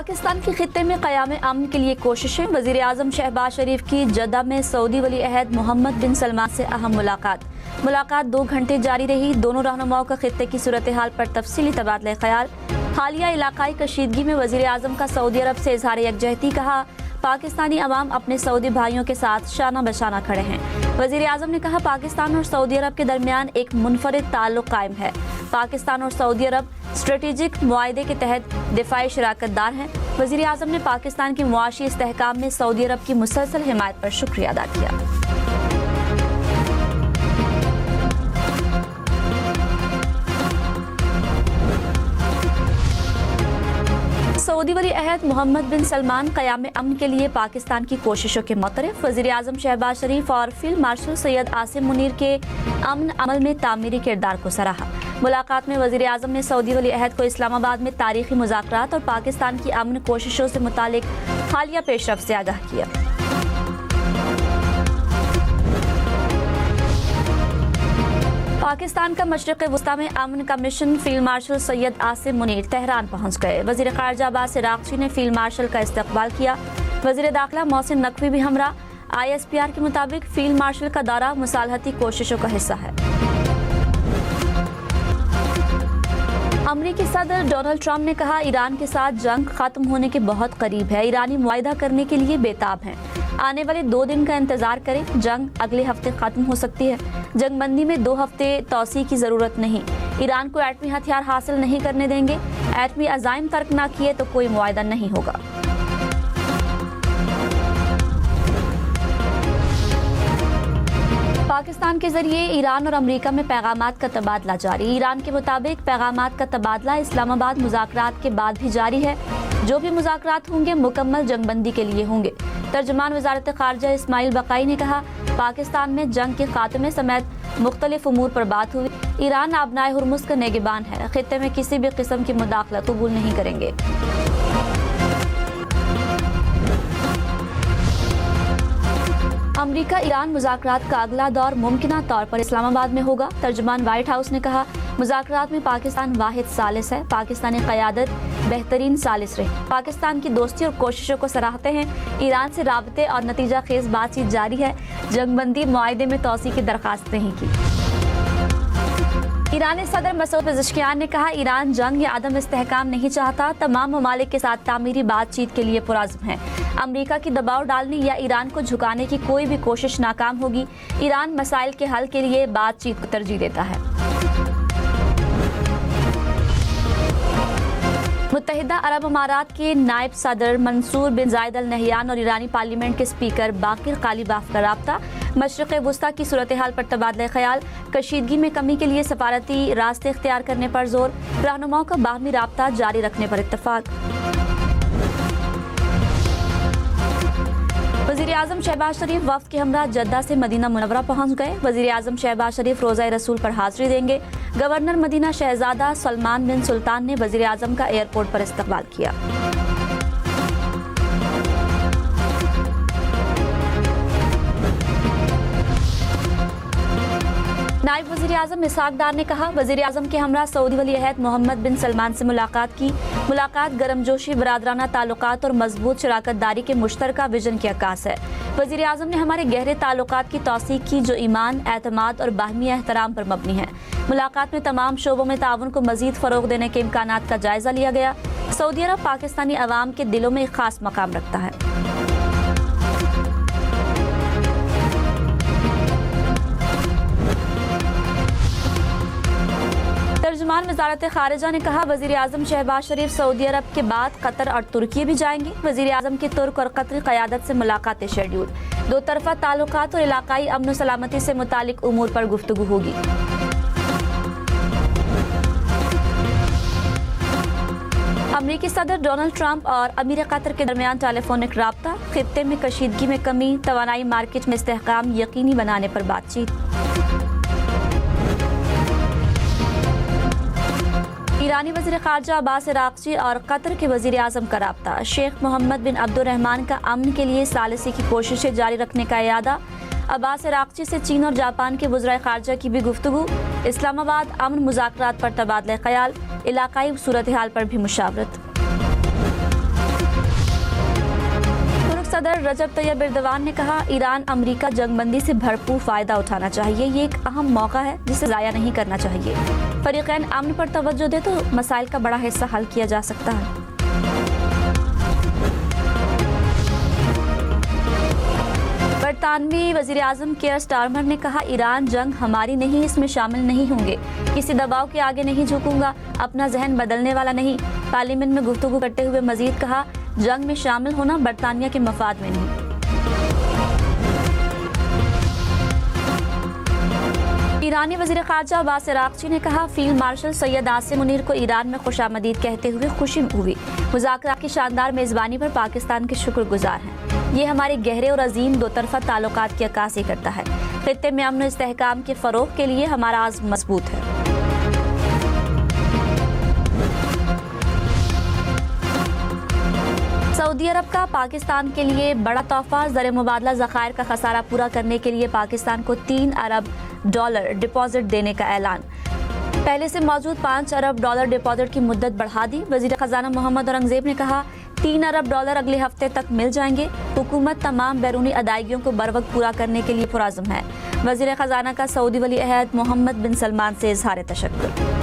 पाकिस्तान के खित्ते में क़याम अमन के लिए कोशिशें। वज़ीर आज़म शहबाज शरीफ की जद्दा में सऊदी वली अहद मोहम्मद बिन सलमान से अहम मुलाकात 2 घंटे जारी रही। दोनों रहनुमाओं का खित्ते की सूरत हाल पर तफसीली तबादला ख्याल। हालिया इलाकाई कशीदगी में वज़ीर आज़म का सऊदी अरब से इजहार यकजहती। कहा, पाकिस्तानी अवाम अपने सऊदी भाइयों के साथ शाना बशाना खड़े हैं। वज़ीर आज़म ने कहा, पाकिस्तान और सऊदी अरब के दरमियान एक मुनफरिद ताल्लुक़ कायम है। पाकिस्तान और सऊदी अरब स्ट्रेटेजिक मुआहदे के तहत दिफाई शराकतदार हैं। वज़ीर आज़म ने पाकिस्तान की मुआशी इस्तेहकाम में सऊदी अरब की मुसलसल हिमायत पर शुक्रिया अदा किया। सऊदी वली अहद मोहम्मद बिन सलमान क़याम अमन के लिए पाकिस्तान की कोशिशों के मुतरफ। वज़ीर आज़म शहबाज शरीफ और फील्ड मार्शल सैयद आसिम मुनीर के अमन अमल में तामीरी किरदार को सराहा। मुलाकात में वज़ीर आज़म ने सऊदी वली अहद को इस्लामाबाद में तारीखी मुज़ाकरात और पाकिस्तान की अमन कोशिशों से मुतालिक हालिया पेशरफ्त से आगाह किया। पाकिस्तान का मशरिक़ वस्ता में अमन का mission field marshal Syed Asim Munir Tehran पहुँच गए। वज़ीर ख़ारिजा अब्बास इराक़ची ने फील्ड मार्शल का इस्तकबाल किया। वज़ीर दाखिला मोहसिन नकवी भी हमरा। ISPR के मुताबिक फील्ड मार्शल का दौरा मुसालहती कोशिशों का हिस्सा है। अमरीकी सदर डोनाल्ड ट्रंप ने कहा, ईरान के साथ जंग खत्म होने के बहुत करीब है। ईरानी मुआहिदा करने के लिए बेताब हैं। आने वाले 2 दिन का इंतजार करें। जंग अगले हफ्ते खत्म हो सकती है। जंगबंदी में 2 हफ्ते तौसी की जरूरत नहीं। ईरान को एटमी हथियार हासिल नहीं करने देंगे। एटमी अज़ाइम तर्क ना किए तो कोई मुआहिदा नहीं होगा। पाकिस्तान के जरिए ईरान और अमेरिका में पैगामात का तबादला जारी। ईरान के मुताबिक पैगामात का तबादला इस्लामाबाद मुज़ाकरात के बाद भी जारी है। जो भी मुज़ाकरात होंगे मुकम्मल जंगबंदी के लिए होंगे। तर्जुमान वज़ारत ख़ारिजा इस्माइल बक़ाई ने कहा, पाकिस्तान में जंग के खात्मे समेत मुख्तलिफ उमूर पर बात हुई। ईरान आबनाए हुर्मुज़ का नेगेबान है। खित्ते में किसी भी किस्म की मुदाखलत कबूल नहीं करेंगे। अमेरिका ईरान मुज़ाकरात का अगला दौर मुमकिना तौर पर इस्लामाबाद में होगा। तर्जुमान व्हाइट हाउस ने कहा, मुज़ाकरात में पाकिस्तान वाहिद सालिस है। पाकिस्तानी क़यादत बेहतरीन सालिस रही। पाकिस्तान की दोस्ती और कोशिशों को सराहते हैं। ईरान से राबते और नतीजा खेज बातचीत जारी है। जंगबंदी मुआहदे में तौसी की दरख्वास्त नहीं की। ईरानी सदर मसूद पेज़ेश्कियान ने कहा, ईरान जंग या अदम इस्तेहकाम नहीं चाहता। तमाम ममालिक के साथ तामीरी बातचीत के लिए पुरज़्म है। अमेरिका की दबाव डालने या ईरान को झुकाने की कोई भी कोशिश नाकाम होगी। ईरान मसाइल के हल के लिए बातचीत को तरजीह देता है। मुत्तहिदा अरब अमारात के नायब सदर मंसूर बिन जायद अल नहयान और ईरानी पार्लियामेंट के स्पीकर बाकिर कालीबाफ का राब्ता। मशरिक़ वस्ता की सूरत हाल पर तबादला ख्याल। कशीदगी में कमी के लिए सफारती रास्ते इख्तियार करने पर जोर। रहनुमाओं का बाहमी राब्ता जारी रखने पर इत्तफाक। वज़ीर आज़म शहबाज शरीफ वफ़द के हमरा जद्दा से मदीना मुनव्वरा पहुँच गए। वज़ीर आज़म शहबाज शरीफ रोज़ा रसूल पर हाज़िरी देंगे। गवर्नर मदीना शहजादा सलमान बिन सुल्तान ने वज़ीर आज़म का एयरपोर्ट पर इस्तकबाल किया। नायब वज़ीर आज़म इसहाक डार ने कहा, वज़ीर आज़म के हमरा सऊदी वली अहद मोहम्मद बिन सलमान से मुलाकात की। मुलाकात गर्मजोशी, बरादराना ताल्लुकात और मजबूत शराकतदारी के मुश्तरका विजन की अक्कास है। वज़ीर आज़म ने हमारे गहरे ताल्लुकात की तौसीक की जो ईमान, एतमाद और बाहमी एहतराम पर मबनी है। मुलाकात में तमाम शोबों में ताउन को मज़ीद फ़रोग़ देने के इम्कानात का जायज़ा लिया गया। सऊदी अरब पाकिस्तानी अवाम के दिलों में एक ख़ास मकाम रखता है। तर्जुमान वज़ारत ख़ारिजा ने कहा, वज़ीर आज़म शहबाज शरीफ सऊदी अरब के बाद कतर और तुर्की भी जाएंगे। वज़ीर आज़म की तुर्क और कतरी क़यादत से मुलाकातें शेड्यूल। 2 तरफ़ा ताल्लुकात और इलाकाई अमन व सलामती से मुतालिक उमूर पर गुफ्तगू होगी। अमरीकी सदर डोनाल्ड ट्रंप और अमीर कतर के दरमियान टेलीफोनिक राब्ता। खित्ते में कशीदगी में कमी, तवानाई मार्केट में इस्तेहकाम यकीनी बनाने पर बातचीत। ईरानी वज़ीर ख़ारिजा अब्बास इराक़ची और कतर के वज़ीर आज़म का राब्ता। शेख मोहम्मद बिन अब्दुर्रहमान का अमन के लिए सालिसी की कोशिशें जारी रखने का इरादा। अब्बास इराक़ची से चीन और जापान के वज़ीर ख़ारिजा की भी गुफ्तगू। इस्लामाबाद अमन मुज़ाकरात पर तबादला ख्याल। इलाकाई सूरत हाल पर भी मुशावरत। सदर रजब तैयब एर्दोगान ने कहा, ईरान अमेरिका जंगबंदी से भरपूर फायदा उठाना चाहिए। ये एक अहम मौका है जिसे जाया नहीं करना चाहिए। फरीकैन अमन पर तवज्जो दे तो मसाइल का बड़ा हिस्सा हल किया जा सकता है। बरतानवी वजीर आजम केयर स्टारमर ने कहा, ईरान जंग हमारी नहीं, इसमें शामिल नहीं होंगे। किसी दबाव के आगे नहीं झुकूंगा, अपना जहन बदलने वाला नहीं। पार्लियामेंट में गुफ्तगू करते हुए मजीद कहा, जंग में शामिल होना बरतानिया के मफाद में नहीं। ईरानी वजीर खारजा अब्बास अरागची ने कहा, फील्ड मार्शल सैयद आसिम मुनीर को ईरान में खुशामदीद कहते हुए खुशी हुई। मुज़ाकरात की शानदार मेज़बानी पर पाकिस्तान के शुक्रगुजार हैं। ये हमारे गहरे और अजीम दो तरफा ताल्लुकात की अक्कासी करता है। खित्ते में अमन और इस्तेहकाम के फ़रोग़ के लिए हमारा आज़्म मजबूत है। सऊदी अरब का पाकिस्तान के लिए बड़ा तोहफा, ज़र मुबादला ज़खायर का खसारा पूरा करने के लिए पाकिस्तान को $3 अरब डिपॉजिट देने का ऐलान। पहले से मौजूद $5 अरब डिपॉजिट की मुद्दत बढ़ा दी। वज़ीर ख़ज़ाना मोहम्मद औरंगज़ेब ने कहा, $3 अरब अगले हफ्ते तक मिल जाएंगे। हुकूमत तमाम बैरूनी अदायगियों को बरवक्त पूरा करने के लिए पुरअज़्म है। वज़ीर ख़ज़ाना का सऊदी वली अहद मोहम्मद बिन सलमान से इज़हार तशक्कुर।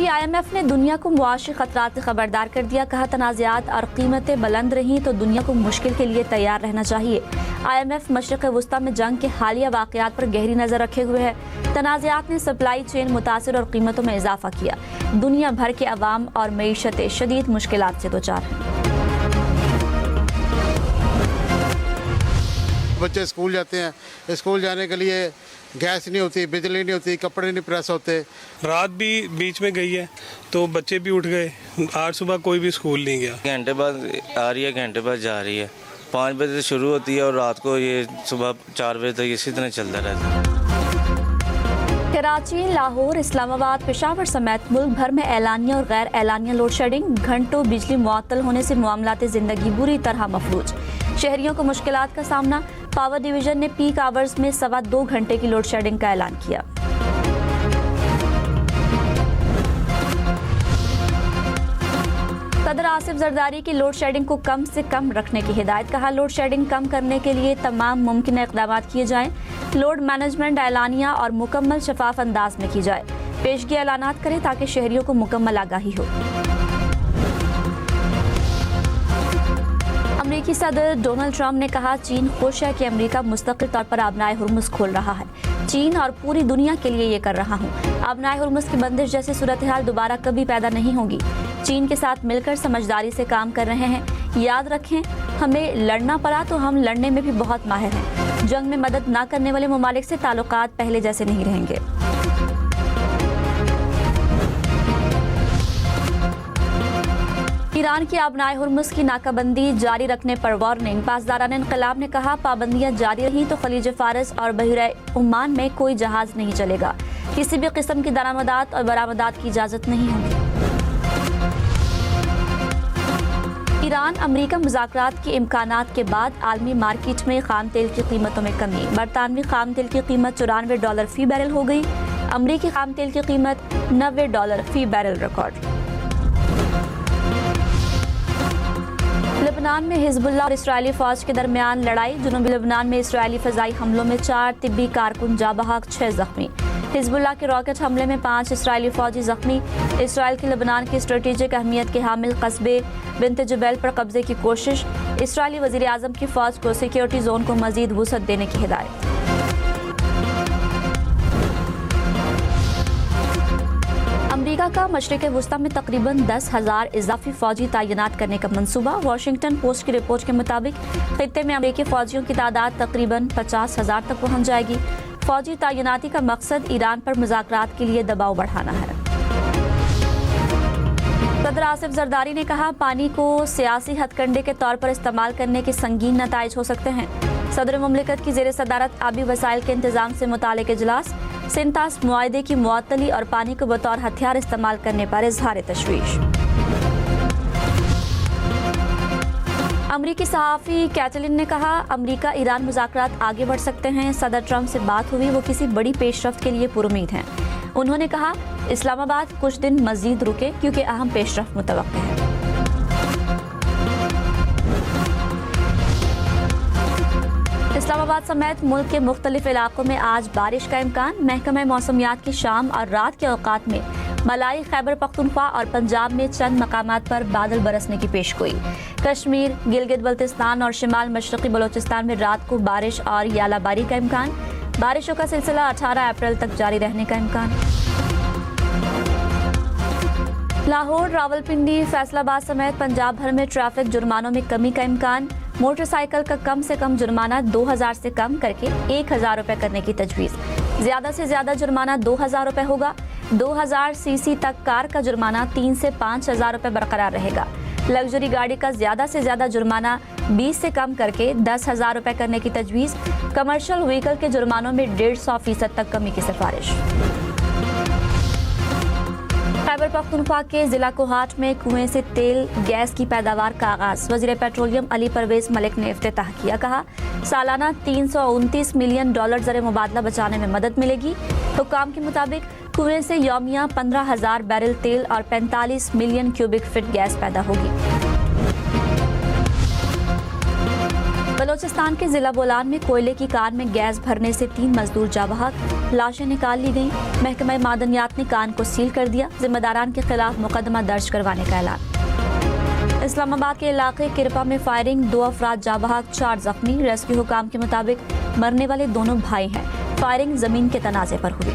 IMF ने दुनिया को मुआशी खतरात से खबरदार कर दिया। कहा, तनाज़ात और कीमतें बुलंद रहीं तो दुनिया को मुश्किल के लिए तैयार रहना चाहिए। IMF मशरिक़ वस्ता में जंग के हालिया वाक़यात पर गहरी नज़र रखे हुए है। तनाज़ात ने सप्लाई चेन मुतासिर और कीमतों में इजाफा किया। दुनिया भर के अवाम और मईशतें शदीद मुश्किलात से दोचार हैं। बच्चे स्कूल जाते हैं, स्कूल जाने के लिए गैस नहीं होती, बिजली नहीं होती, कपड़े नहीं प्रेस होते। रात भी बीच में गई है तो बच्चे भी उठ गए। आज सुबह कोई भी स्कूल नहीं गया। घंटे बाद आ रही है, घंटे बाद जा रही है। 5 बजे से शुरू होती है और रात को ये सुबह 4 बजे तक इसी तरह चलता रहता है। कराची, लाहौर, इस्लामाबाद, पेशावर समेत मुल्क भर में एलानिया और गैर एलानिया लोड शेडिंग। घंटों बिजली मुअत्तल होने से मामलाते ज़िंदगी बुरी तरह मफलूज। शहरियों को मुश्किलात का सामना। पावर डिवीजन ने पीक आवर्स में 2.25 घंटे की लोड शेडिंग का ऐलान किया। सदर आसिफ जरदारी की लोड शेडिंग को कम से कम रखने की हिदायत। कहा, लोड शेडिंग कम करने के लिए तमाम मुमकिन इक़दामात किए जाएं। लोड मैनेजमेंट एलानिया और मुकम्मल शफाफ अंदाज में की जाए। पेशगी ऐलानात करें ताकि शहरियों को मुकम्मल आगाही हो। अमेरिकी सदर डोनाल्ड ट्रंप ने कहा, चीन खुश है कि अमेरिका मुस्तकिल तौर पर आबनाए हुर्मुज़ खोल रहा है। चीन और पूरी दुनिया के लिए ये कर रहा हूँ। आबनाए हुर्मुज़ की बंदिश जैसी सूरत हाल दोबारा कभी पैदा नहीं होगी। चीन के साथ मिलकर समझदारी से काम कर रहे हैं। याद रखें, हमें लड़ना पड़ा तो हम लड़ने में भी बहुत माहिर हैं। जंग में मदद ना करने वाले ममालिक से ताल्लुकात पहले जैसे नहीं रहेंगे। ईरान की आबनाए हुर्मुज़ की नाकाबंदी जारी रखने पर वार्निंग। पासदारान इनकलाब ने कहा, पाबंदियां जारी रही तो खलीज फारस और बहरे ओमान में कोई जहाज नहीं चलेगा। किसी भी किस्म की दरामदात और बरामदात की इजाज़त नहीं होगी। ईरान अमेरिका मुज़ाकरात के इम्कानात के बाद आलमी मार्केट में खाम तेल की कीमतों में कमी। बरतानवी खाम तेल की कीमत $94 फी बैरल हो गई। अमेरिकी खाम तेल की कीमत $90 फी बैरल रिकॉर्ड। लेबनान में हिजबुल्लाह और इस्राएली फौज के दरमियान लड़ाई। जुनूबी लेबनान में इस्राएली फ़ज़ाई हमलों में 4 तिब्बी कारकुन जा बहक, 6 जख्मी। हिजबुल्लाह के रॉकेट हमले में 5 इस्राएली फौजी जख्मी। इसराइल की लेबनान की स्ट्रेटेजिक अहमियत के हामिल कस्बे बिन्त जुबैल पर कब्जे की कोशिश। इसराइली वज़ीर आज़म की फ़ौज को सिक्योरिटी जोन को मज़ीद वुसअत देने की हिदायत। अमेरिका का मशरिक़ वस्ता में तकरीबन 10,000 इजाफी फौजी तैनात करने का मंसूबा। वाशिंगटन पोस्ट की रिपोर्ट के मुताबिक खित्ते में अमेरिकी फौजियों की तादाद तकरीबन 50,000 तक पहुँच जाएगी। फौजी तैनाती का मकसद ईरान पर मुज़ाकरात के लिए दबाव बढ़ाना है। सदर आसिफ जरदारी ने कहा, पानी को सियासी हथकंडे के तौर पर इस्तेमाल करने के संगीन नताइज हो सकते हैं। सदर मुमलिकत की ज़ेर सदारत आबी वसाइल के इंतजाम से मुतालिक इजलास। सिंतास मुआहदे की मुअत्तली और पानी को बतौर हथियार इस्तेमाल करने पर इजहार तशवीश। अमरीकी सहाफ़ी कैटलिन ने कहा, अमरीका ईरान मुज़ाकरात आगे बढ़ सकते हैं। सदर ट्रंप से बात हुई, वो किसी बड़ी पेशरफ्त के लिए पुरुमीद हैं। उन्होंने कहा, इस्लामाबाद कुछ दिन मज़ीद रुके क्योंकि अहम पेशरफ्त मुतवक्किल है। इस्लामाबाद समेत मुल्क के मुख्तलिफ इलाकों में आज बारिश का इम्कान। महकमा मौसमियात की शाम और रात के औकात में मलाई, खैबर पख्तूनख्वा और पंजाब में चंद मकामात पर बादल बरसने की पेशगोई। कश्मीर, गिलगित बल्तिस्तान और शिमाल मशरक़ी बलोचिस्तान में रात को बारिश और यालाबारी का इम्कान। बारिशों का सिलसिला 18 अप्रैल तक जारी रहने का इम्कान। लाहौर, रावलपिंडी, फैसलाबाद समेत पंजाब भर में ट्रैफिक जुर्मानों में कमी का इम्कान। मोटरसाइकिल का कम से कम जुर्माना 2000 से कम करके 1000 रुपये करने की तजवीज़। ज़्यादा से ज़्यादा जुर्माना 2000 रुपये होगा। 2000 सीसी तक कार का जुर्माना 3 से 5000 रुपये बरकरार रहेगा। लग्जरी गाड़ी का ज़्यादा से ज़्यादा जुर्माना 20 से कम करके 10,000 रुपये करने की तजवीज़। कमर्शियल व्हीकल के जुर्मानों में 150% तक कमी की सिफारिश। खैबर पख्तूनख्वा के जिला कोहाट में कुएं से तेल गैस की पैदावार का आगाज। वज़ीर पेट्रोलियम अली परवेज मलिक ने इफ्तिताह किया। कहा, सालाना $329 मिलियन ज़र मुबादला बचाने में मदद मिलेगी। हुक्काम के मुताबिक कुएं से यौमिया 15,000 बैरल तेल और 45 मिलियन क्यूबिक फीट गैस पैदा होगी। बलोचिस्तान के जिला बोलान में कोयले की कार में गैस भरने से 3 मजदूर जा बहक। लाशें निकाल ली गईं। महकमा मादनियात ने कान को सील कर दिया। जिम्मेदारान के खिलाफ मुकदमा दर्ज करवाने का ऐलान। इस्लामाबाद के इलाके किरपा में फायरिंग, 2 अफराद जा बहक, 4 जख्मी। रेस्क्यू हुकाम के मुताबिक मरने वाले दोनों भाई हैं। फायरिंग जमीन के तनाजे पर हुई।